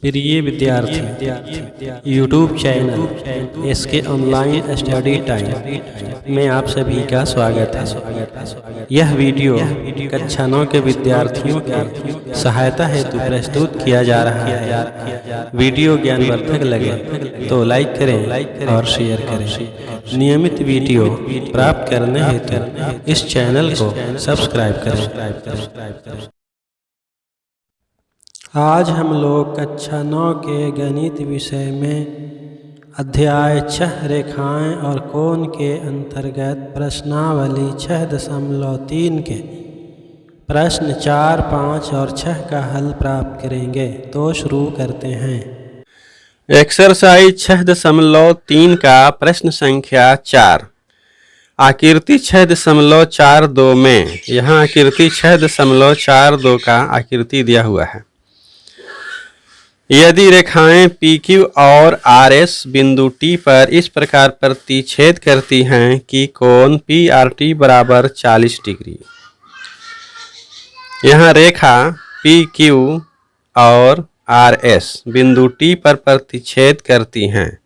प्रिय विद्यार्थी YouTube channel इसके ऑनलाइन स्टडी टाइम में आप सभी का स्वागत है। यह वीडियो कक्षा 9 के विद्यार्थियों की सहायता हेतु प्रस्तुत किया जा रहा है। वीडियो ज्ञानवर्धक लगे तो लाइक करें और शेयर करें। नियमित वीडियो प्राप्त करने हेतु इस चैनल को सब्सक्राइब करें। आज हम लोग कक्षा 9 के गणित विषय में अध्याय 6 रेखाएं और कोण के अंतर्गत प्रश्नावली 6.3 के प्रश्न 4, 5 और 6 का हल प्राप्त करेंगे। तो शुरू करते हैं। एक्सरसाइज 6.3 का प्रश्न संख्या 4। आकृति 6.42 में यहाँ आकृति 6.42 का आकृति दिया हुआ है। यदि रेखाएं PQ और RS बिंदु T पर इस प्रकार प्रतिच्छेद करती हैं कि कोण PRT बराबर 40 डिग्री। यहाँ रेखा PQ और RS बिंदु T पर प्रतिच्छेद करती हैं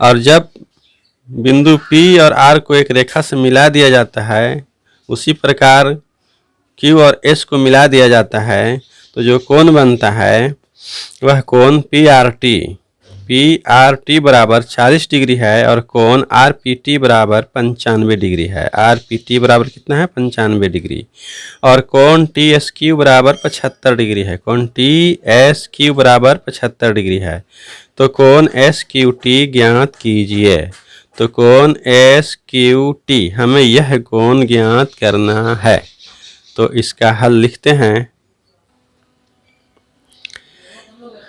और जब बिंदु P और R को एक रेखा से मिला दिया जाता है, उसी प्रकार Q और S को मिला दिया जाता है, तो जो कोण बनता है वह कोण PRT बराबर 40 डिग्री है और कोण RPT बराबर 95 डिग्री है। RPT बराबर कितना है? 95 डिग्री। और कोण TSQ बराबर 75 डिग्री है। कोण TSQ बराबर 75 डिग्री है। तो कोण SQT ज्ञात कीजिए। तो कोण SQT हमें यह कोण ज्ञात करना है। तो इसका हल लिखते हैं।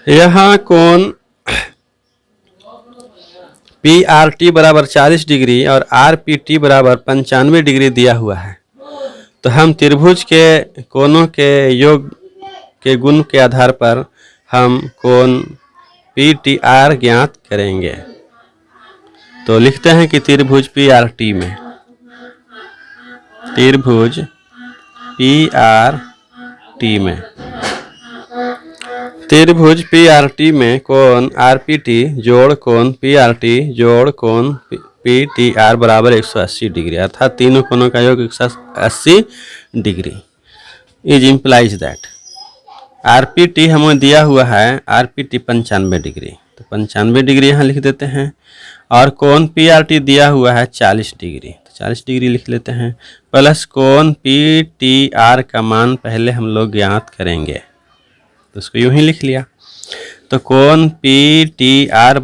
यहाँ कोण PRT बराबर 40 डिग्री और RPT बराबर 95 डिग्री दिया हुआ है। तो हम त्रिभुज के कोणों के योग के गुण के आधार पर हम कोण PTR ज्ञात करेंगे। तो लिखते हैं कि त्रिभुज PRT में कोण RPT जोड़ कोण PRT जोड़ कोण PTR बराबर 180 डिग्री, अर्थात तीनों कोणों का योग 180 degree. Is implies that RPT हमें दिया हुआ है, RPT 95 डिग्री, तो 95 डिग्री यहाँ लिख देते हैं। और कोण PRT दिया हुआ है 40 डिग्री, तो 40 डिग्री लिख लेते हैं। प्लस कोण PTR का मान पहले हम लोग ज्ञात करेंगे, तो उसको यूं ही लिख लिया। तो कोण PTR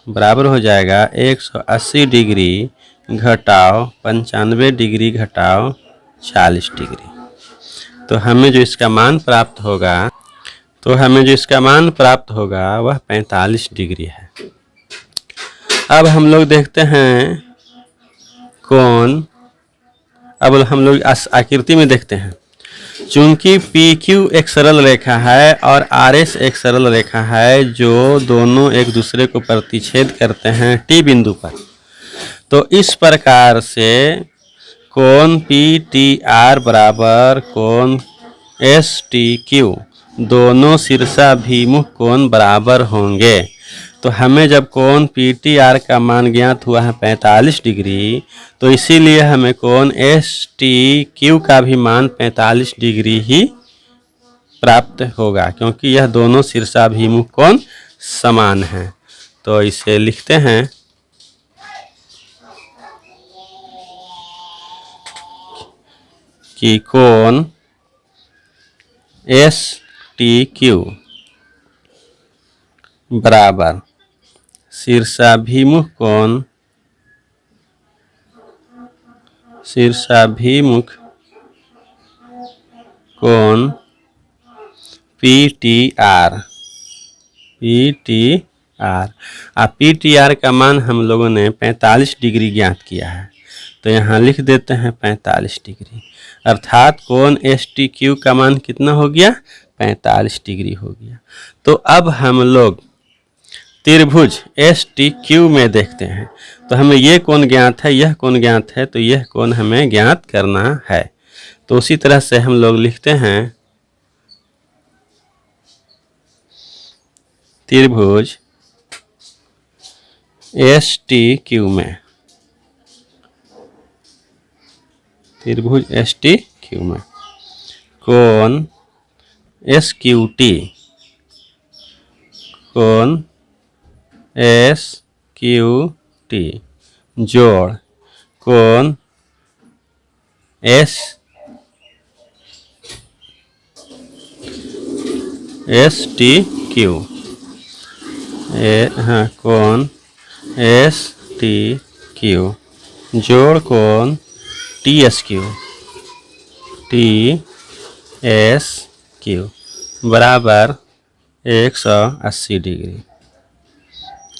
बराबर हो जाएगा 180 डिग्री घटाव 95 डिग्री घटाव 40 डिग्री। तो हमें जो इसका मान प्राप्त होगा वह 45 डिग्री है। अब हम लोग देखते हैं कोण, अब हम लोग आकृति में देखते हैं। चूंकि PQ एक सरल रेखा है और RS एक सरल रेखा है जो दोनों एक दूसरे को प्रतिच्छेद करते हैं T बिंदु पर, तो इस प्रकार से कोण PTR बराबर कोण STQ दोनों शीर्षाभिमुख कोण बराबर होंगे। तो हमें जब कोण PTR का मान ज्ञात हुआ है 45 डिग्री, तो इसीलिए हमें कोण STQ का भी मान 45 डिग्री ही प्राप्त होगा, क्योंकि यह दोनों शीर्षाभिमुख कोण समान हैं। तो इसे लिखते हैं कि कोण STQ बराबर शीर्षाभिमुख कोण PTR PTR का मान हम लोगों ने 45 डिग्री ज्ञात किया है, तो यहाँ लिख देते हैं 45 डिग्री, अर्थात कोण STQ का मान कितना हो गया? 45 डिग्री हो गया। तो अब हम लोग त्रिभुज STQ में देखते हैं। तो हमें ये कोण ज्ञात है, यह कोण ज्ञात है, तो यह कोण हमें ज्ञात करना है। तो उसी तरह से हम लोग लिखते हैं त्रिभुज एस टी क्यू में, त्रिभुज एस टी क्यू में कोण एस क्यू टी, कोण एस क्यू टी जोड़ कोण एस टी क्यू, हाँ कोण एस टी क्यू जोड़ कोण टी एस क्यू बराबर 180 degree.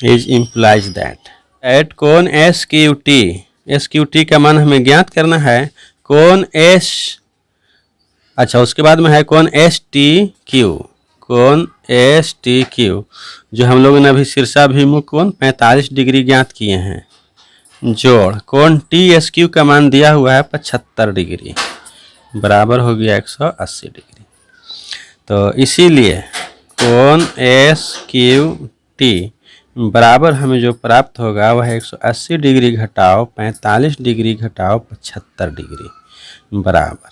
Is implies that at कोण एस क्यू टी का मान हमें ज्ञात करना है। कोण एस, अच्छा उसके बाद में है कोण एस टी क्यू, कोण एस टी क्यू जो हम लोगों ने अभी शीर्षाभिमुख कोण 45 डिग्री ज्ञात किए हैं, जोड़ कोण टी एस क्यू का मान दिया हुआ है 75 डिग्री बराबर हो गया 180 डिग्री। तो इसीलिए कोण एस क्यू टी बराबर हमें जो प्राप्त होगा वह 180 डिग्री घटाओ 45 डिग्री घटाओ 75 डिग्री बराबर,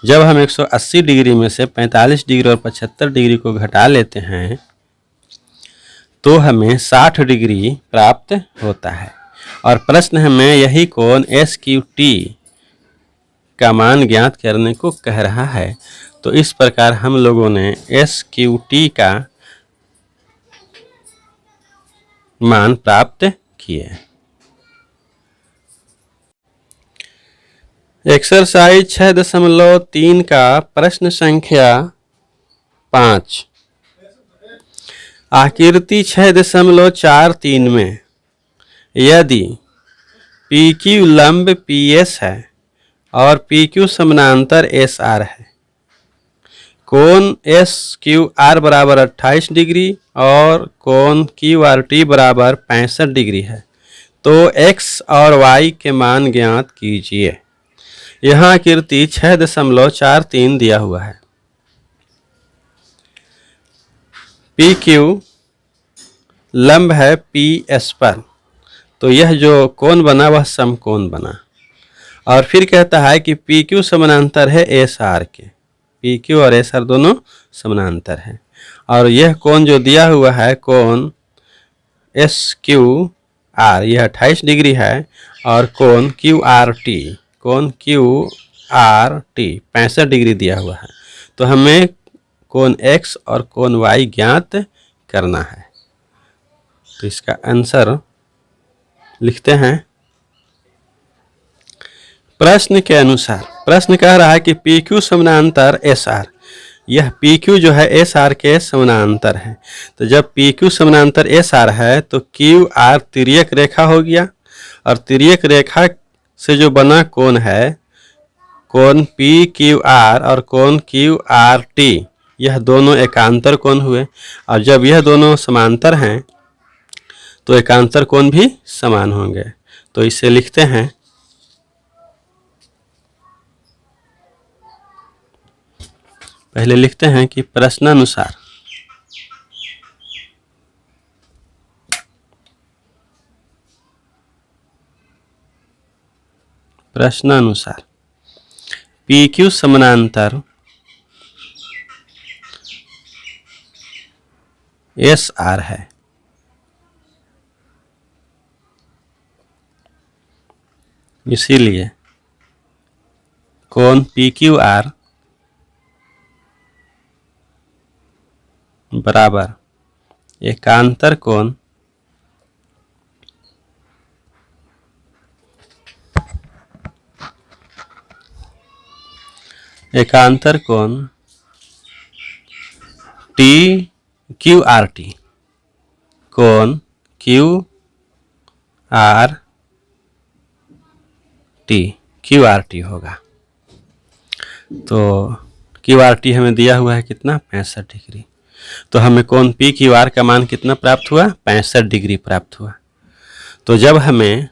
जब हम 180 डिग्री में से 45 डिग्री और 75 डिग्री को घटा लेते हैं तो हमें 60 डिग्री प्राप्त होता है। और प्रश्न हमें यही कोण एस क्यू टी का मान ज्ञात करने को कह रहा है। तो इस प्रकार हम लोगों ने एस क्यू टी का मान प्राप्त किए। एक्सरसाइज 6.3 का प्रश्न संख्या 5। आकृति 6.43 में यदि पी क्यू लंब पी एस है और पी क्यू समानांतर एस आर है, कोण एस क्यू आर बराबर 28 डिग्री और कोण क्यू आर टी बराबर 65 डिग्री है, तो एक्स और वाई के मान ज्ञात कीजिए। यहाँ आकृति 6.43 दिया हुआ है। पी क्यू लंब है पी एस पर, तो यह जो कोण बना वह समकोण बना। और फिर कहता है कि पी क्यू समानांतर है एस आर के, पी क्यू और एस आर दोनों समानांतर है। और यह कोण जो दिया हुआ है कोण एस क्यू आर यह 28 डिग्री है और कोण क्यू आर टी, कोण क्यू आर टी 65 डिग्री दिया हुआ है। तो हमें कोण एक्स और कोण वाई ज्ञात करना है। तो इसका आंसर लिखते हैं। प्रश्न के अनुसार प्रश्न कह रहा है कि पी क्यू समानांतर एस आर, यह पी क्यू जो है एस आर के समानांतर है। तो जब पी क्यू समानांतर एस आर है तो क्यू आर तिर्यक रेखा हो गया, और तिर्यक रेखा से जो बना कोण है कोण पी क्यू आर और कोण क्यू आर टी, यह दोनों एकांतर कोण हुए। और जब यह दोनों समांतर हैं तो एकांतर कोण भी समान होंगे। तो इसे लिखते हैं। पहले लिखते हैं कि प्रश्नानुसार पी क्यू समानांतर एस आर है, इसीलिए कोण पी क्यू आर बराबर एकांतर कोण टी क्यू आर टी, कोण क्यू आर टी होगा। तो क्यू आर टी हमें दिया हुआ है कितना 65 डिग्री। तो हमें कोण पी क्यू आर का मान कितना प्राप्त हुआ 65 डिग्री प्राप्त हुआ। तो जब हमें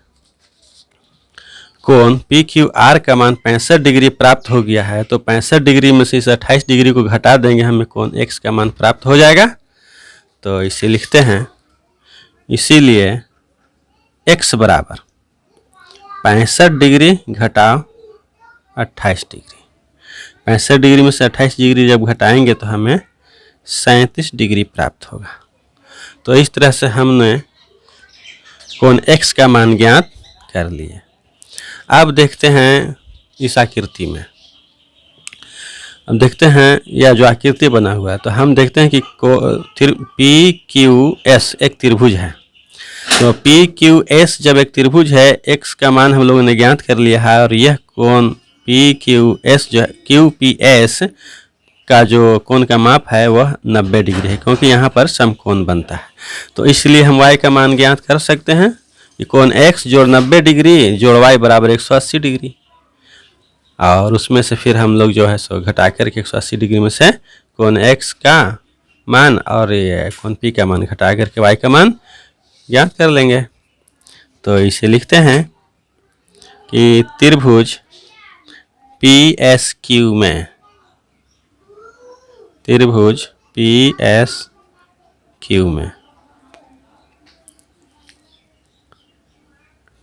कोण पी क्यू आर का मान 65 डिग्री प्राप्त हो गया है तो 65 डिग्री में से इस 28 डिग्री को घटा देंगे, हमें कोण एक्स का मान प्राप्त हो जाएगा। तो इसे लिखते हैं, इसीलिए x बराबर 65 डिग्री घटाव 28 डिग्री। 65 डिग्री में से 28 डिग्री जब घटाएंगे तो हमें 37 डिग्री प्राप्त होगा। तो इस तरह से हमने कोण x का मान ज्ञात कर लिए। अब देखते हैं इस आकृति में, अब देखते हैं यह जो आकृति बना हुआ है, तो हम देखते हैं कि पी क्यू एस एक त्रिभुज है। तो पी क्यू एस जब एक त्रिभुज है, x का मान हम लोगों ने ज्ञात कर लिया है, और यह कोण पी क्यू एस जो है, क्यू पी एस का जो कोण का माप है वह 90 डिग्री है, क्योंकि यहाँ पर समकोण बनता है। तो इसलिए हम y का मान ज्ञात कर सकते हैं कि कोण x जोड़ 90 डिग्री जोड़ y बराबर 180 डिग्री, और उसमें से फिर हम लोग जो है सो घटा करके 180 डिग्री में से कोण x का मान और ये कोण p का मान घटा करके y का मान ज्ञात कर लेंगे। तो इसे लिखते हैं कि त्रिभुज PSQ में, त्रिभुज PSQ में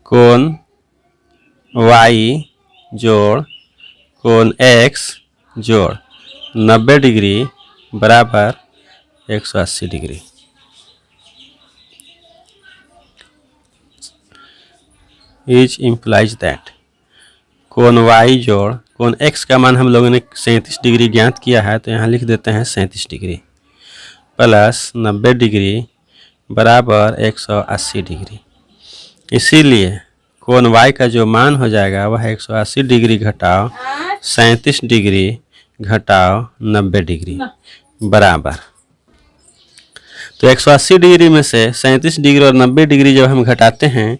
कोण y जोड़ कोण x जोड़ 90 डिग्री बराबर 180 डिग्री। इज इम्प्लाइज दैट कोण y जोड़ कोण x का मान हम लोगों ने 37 डिग्री ज्ञात किया है, तो यहाँ लिख देते हैं 37 डिग्री प्लस 90 डिग्री बराबर 180 डिग्री। इसीलिए कोण y का जो मान हो जाएगा वह 180 डिग्री घटाव 37 डिग्री घटाव 90 डिग्री बराबर, तो 180 डिग्री में से 37 डिग्री और 90 डिग्री जब हम घटाते हैं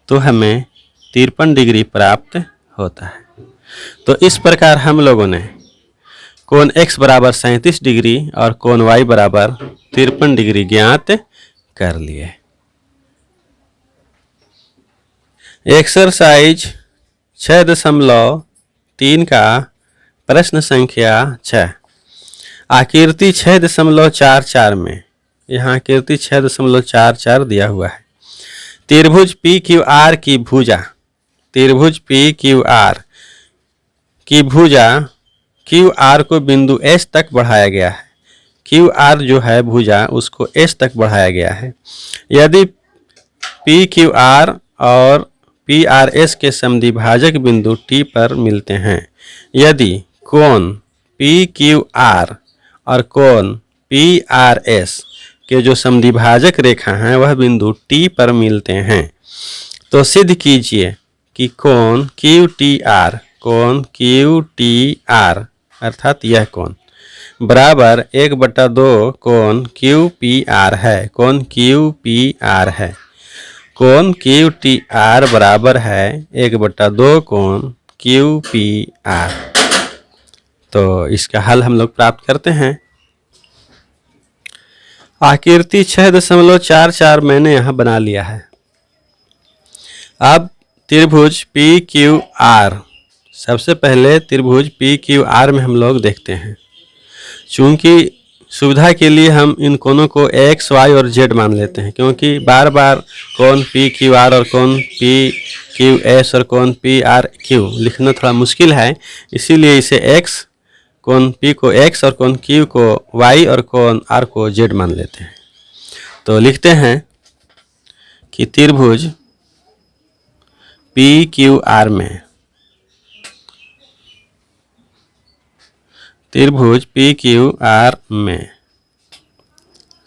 तो हमें 53 डिग्री प्राप्त होता है। तो इस प्रकार हम लोगों ने कोण x बराबर 37 डिग्री और कोण y बराबर 53 डिग्री ज्ञात कर लिए। एक्सरसाइज 6.3 का प्रश्न संख्या 6। आकृति 6.44 में, यहाँ आकृति 6.44 दिया हुआ है। त्रिभुज PQR की भुजा, त्रिभुज PQR की भुजा QR को बिंदु S तक बढ़ाया गया है। QR जो है भुजा उसको S तक बढ़ाया गया है। यदि PQR और PRS के समद्विभाजक बिंदु T पर मिलते हैं, यदि कोण PQR और कोण PRS के जो समद्विभाजक रेखा हैं वह बिंदु T पर मिलते हैं, तो सिद्ध कीजिए कि कोण QTR अर्थात यह कोण बराबर 1/2 कोण QPR है, कोण QPR है। कोण QTR बराबर है 1/2 कोण QPR। तो इसका हल हम लोग प्राप्त करते हैं। आकृति 6.44 मैंने यहाँ बना लिया है। अब त्रिभुज PQR, सबसे पहले त्रिभुज PQR में हम लोग देखते हैं। चूंकि सुविधा के लिए हम इन कोणों को x, y और z मान लेते हैं, क्योंकि बार बार कोण PQR और कोण PQS और कोण PRQ लिखना थोड़ा मुश्किल है, इसीलिए इसे x, कोण P को x और कोण Q को y और कोण R को z मान लेते हैं। तो लिखते हैं कि त्रिभुज PQR में, त्रिभुज PQR में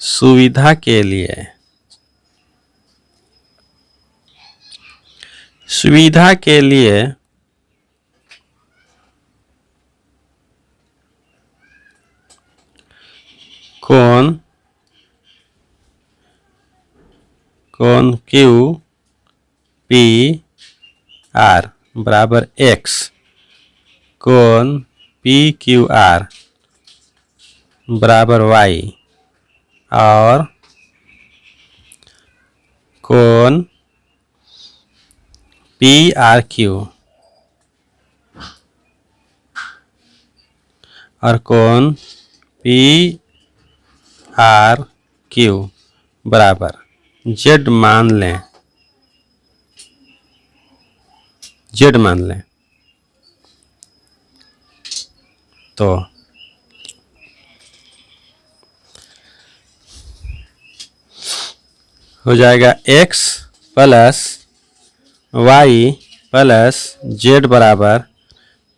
सुविधा के लिए, सुविधा के लिए कोण QPR बराबर x, कोण PQR बराबर y और कोण PRQ और कोण PRS क्यू बराबर जेड मान लें, जेड मान लें तो हो जाएगा x plus y plus z बराबर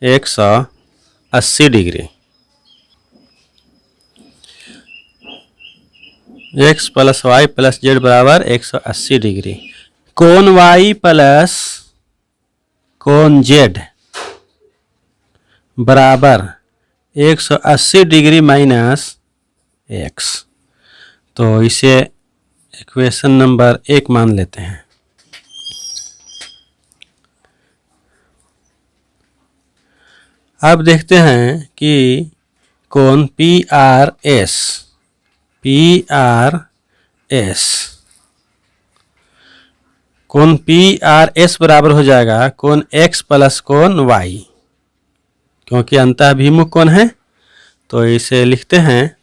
180 degree. x plus y plus z बराबर 180 डिग्री। कोण y प्लस कोण z बराबर 180 डिग्री माइनस x। तो इसे इक्वेशन नंबर 1 मान लेते हैं। अब देखते हैं कि कोण PRS कोण PRS बराबर हो जाएगा कोण x प्लस कोण y, क्योंकि अंतःभिमुख कोण है। तो इसे लिखते हैं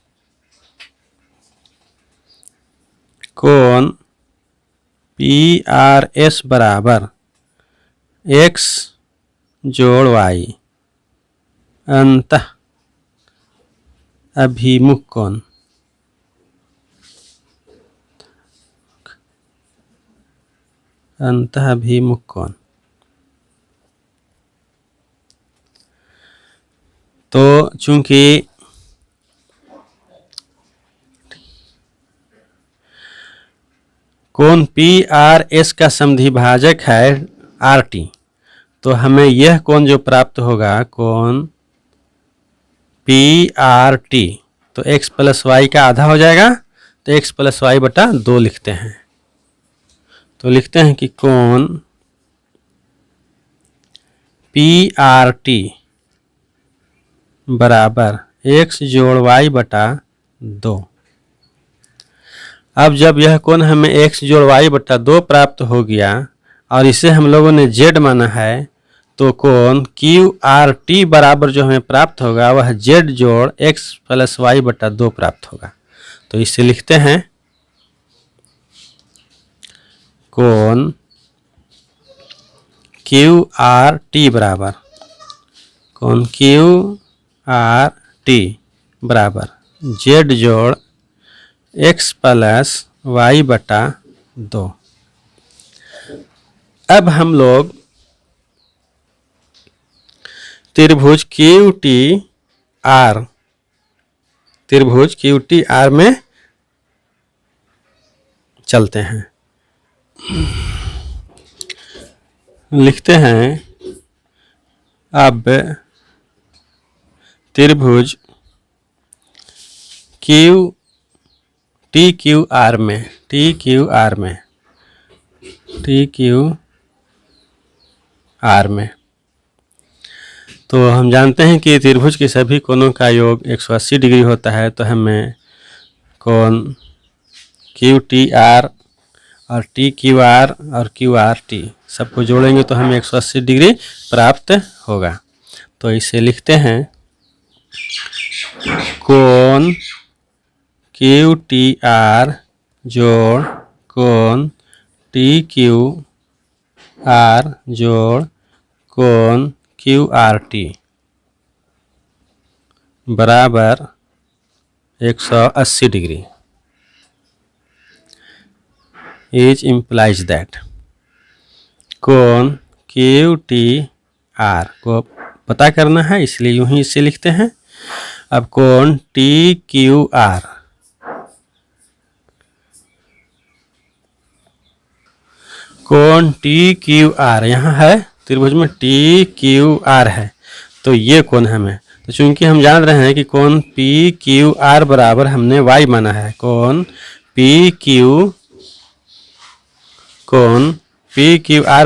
कोण PRS बराबर x जोड़ y अंतः अभिमुख कोण, अंतः अभिमुख कोण। तो चूंकि कोण PRS का समद्विभाजक है RT, तो हमें यह कोण जो प्राप्त होगा कोण PRT, तो x प्लस वाई का आधा हो जाएगा, तो x प्लस वाई बटा 2 लिखते हैं। तो लिखते हैं कि कोण PRT बराबर x जोड़ y बटा 2। अब जब यह कोण हमें x जोड़ y बटा 2 प्राप्त हो गया और इसे हम लोगों ने z माना है, तो कोण QRT बराबर जो हमें प्राप्त होगा वह z जोड़ x प्लस y बटा 2 प्राप्त होगा। तो इसे लिखते हैं कोण QRT बराबर कोण QRT बराबर z जोड़ x प्लस y बटा 2। अब हम लोग त्रिभुज QTR में चलते हैं। लिखते हैं अब त्रिभुज TQR में तो हम जानते हैं कि त्रिभुज के सभी कोणों का योग 180 डिग्री होता है। तो हमें कोण QTR और TQR और QRT सबको जोड़ेंगे तो हमें 180 डिग्री प्राप्त होगा। तो इसे लिखते हैं कोण QTR जोड़ कोण TQR जोड़ कोण QRT बराबर 180 डिग्री। इज इम्प्लाइज दैट कोण QTR को पता करना है, इसलिए यूं ही इसे लिखते हैं। अब कोण TQR यहाँ है त्रिभुज में TQR है, तो ये कोण हमें, तो चूंकि हम जान रहे हैं कि कोण PQR बराबर हमने y माना है, कोण PQR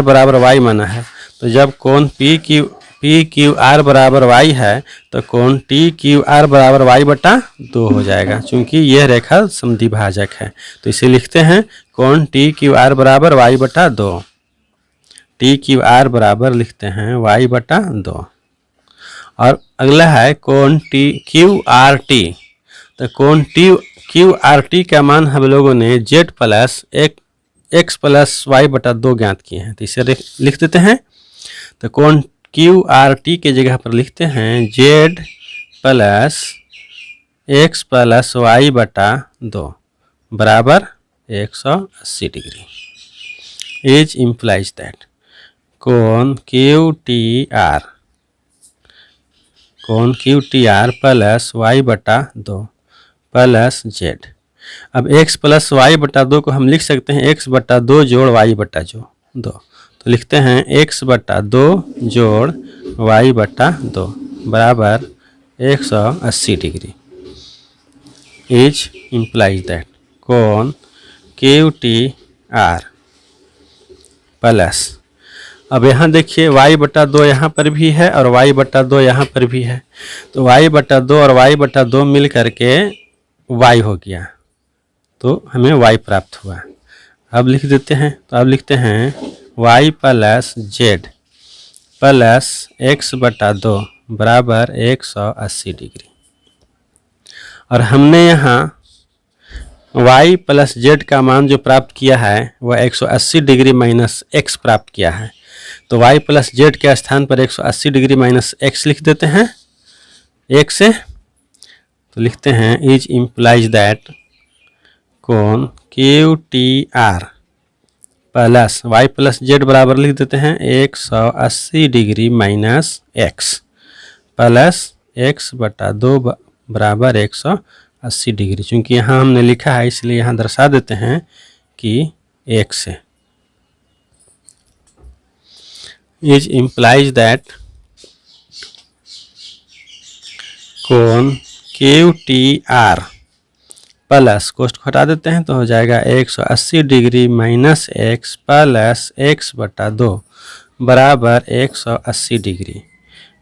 बराबर y माना है। तो जब कोण PQR बराबर y है तो कोण TQR बराबर y बटा 2 हो जाएगा, चूंकि यह रेखा समद्विभाजक है। तो इसे लिखते हैं कोण TQR बराबर y बटा 2। TQR बराबर लिखते हैं y बटा 2। और अगला है कोण QRT, तो कोण QRT का मान हम लोगों ने Z plus x plus y बटा 2 ज्ञात किए हैं, तो इसे लिख देते हैं। तो कोण QRT के जगह पर लिखते हैं Z plus x plus y बटा 2 बराबर 180 डिग्री। इज इम्प्लाइज दैट कोण QTR प्लस वाई बटा 2 प्लस Z। अब x प्लस वाई बटा 2 को हम लिख सकते हैं x बटा 2 जोड़ वाई बटा 2, तो लिखते हैं x बटा 2 जोड़ वाई बटा 2 बराबर 180 डिग्री। इज इम्प्लाइज दैट कोण QTR प्लस, अब यहाँ देखिए y बटा 2 यहाँ पर भी है और y बटा 2 यहाँ पर भी है, तो y बटा 2 और y बटा 2 मिल करके y हो गया, तो हमें y प्राप्त हुआ। अब लिख देते हैं, तो अब लिखते हैं y plus Z plus x बटा 2 बराबर 180 डिग्री। और हमने यहाँ y प्लस Z का मान जो प्राप्त किया है वह 180 डिग्री माइनस x प्राप्त किया है, तो y प्लस Z के स्थान पर 180 डिग्री माइनस x लिख देते हैं 1 से, तो लिखते हैं इज इम्प्लाइज दैट कोण QTR plus y plus Z बराबर लिख देते हैं 180 degree minus x plus x बटा 2 बराबर 180 डिग्री। चूँकि यहाँ हमने लिखा है इसलिए यहाँ दर्शा देते हैं कि 1 से। इज इम्प्लाइज दैट कोण QTR प्लस, कोष्ठ को हटा देते हैं तो हो जाएगा 180 degree minus x plus x बटा 2 बराबर 180 डिग्री।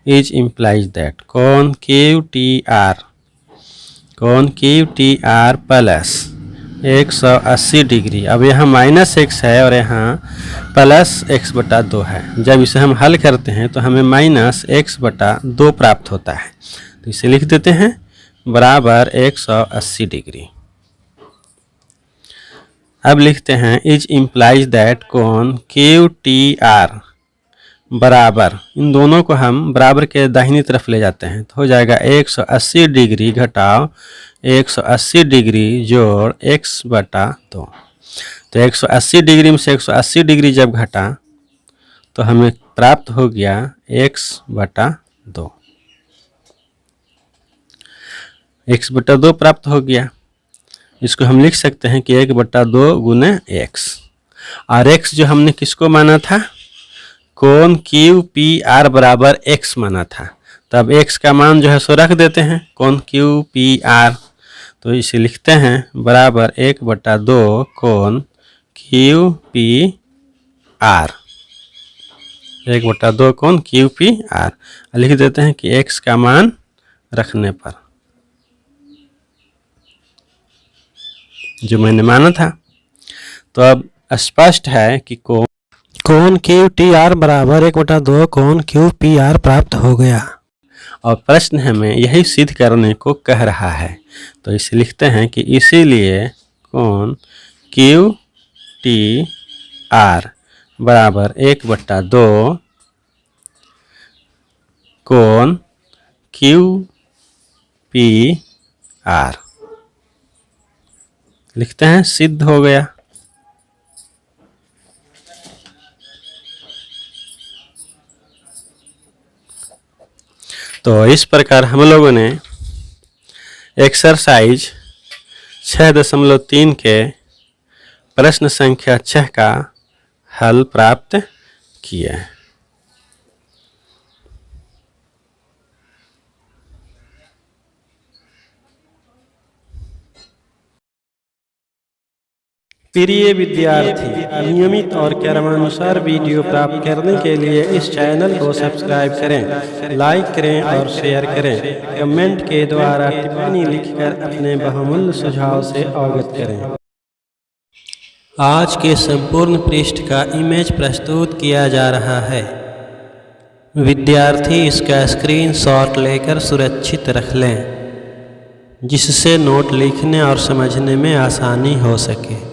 इज इम्प्लाइज दैट कोण QTR प्लस 180 डिग्री, अब यहाँ माइनस x है और यहाँ प्लस x बटा 2 है, जब इसे हम हल करते हैं तो हमें माइनस x बटा 2 प्राप्त होता है, तो इसे लिख देते हैं बराबर 180 डिग्री। अब लिखते हैं इज इम्प्लाइज दैट कोण QTR बराबर, इन दोनों को हम बराबर के दाहिनी तरफ ले जाते हैं तो हो जाएगा 180 डिग्री घटाव 180 डिग्री जोड़ x बटा 2। तो 180 डिग्री में से 180 डिग्री जब घटा तो हमें प्राप्त हो गया x बटा 2, x बटा 2 प्राप्त हो गया। इसको हम लिख सकते हैं कि 1 बटा 2 गुने x, और x जो हमने किसको माना था, कोण QPR बराबर x माना था, तब x का मान जो है सो रख देते हैं कोण QPR, तो इसे लिखते हैं बराबर 1 बटा 2 कोण QPR, 1 बटा 2 कोण QPR, लिख देते हैं कि x का मान रखने पर जो मैंने माना था। तो अब स्पष्ट है कि कोण QTR बराबर 1 बटा 2 कोण QPR प्राप्त हो गया, और प्रश्न हमें यही सिद्ध करने को कह रहा है, तो इसे लिखते हैं कि इसीलिए कोण QTR बराबर 1 बटा 2 कोण QPR लिखते हैं, सिद्ध हो गया। तो इस प्रकार हम लोगों ने एक्सरसाइज 6.3 के प्रश्न संख्या 6 का हल प्राप्त किया। प्रिय विद्यार्थी, नियमित और क्रमानुसार वीडियो प्राप्त करने के लिए इस चैनल को सब्सक्राइब करें, लाइक करें और शेयर करें। कमेंट के द्वारा टिप्पणी लिखकर अपने बहुमूल्य सुझाव से अवगत करें। आज के संपूर्ण पृष्ठ का इमेज प्रस्तुत किया जा रहा है। विद्यार्थी इसका स्क्रीनशॉट लेकर सुरक्षित रख लें। जिससे नोट लिखने और समझने में आसानी हो सके।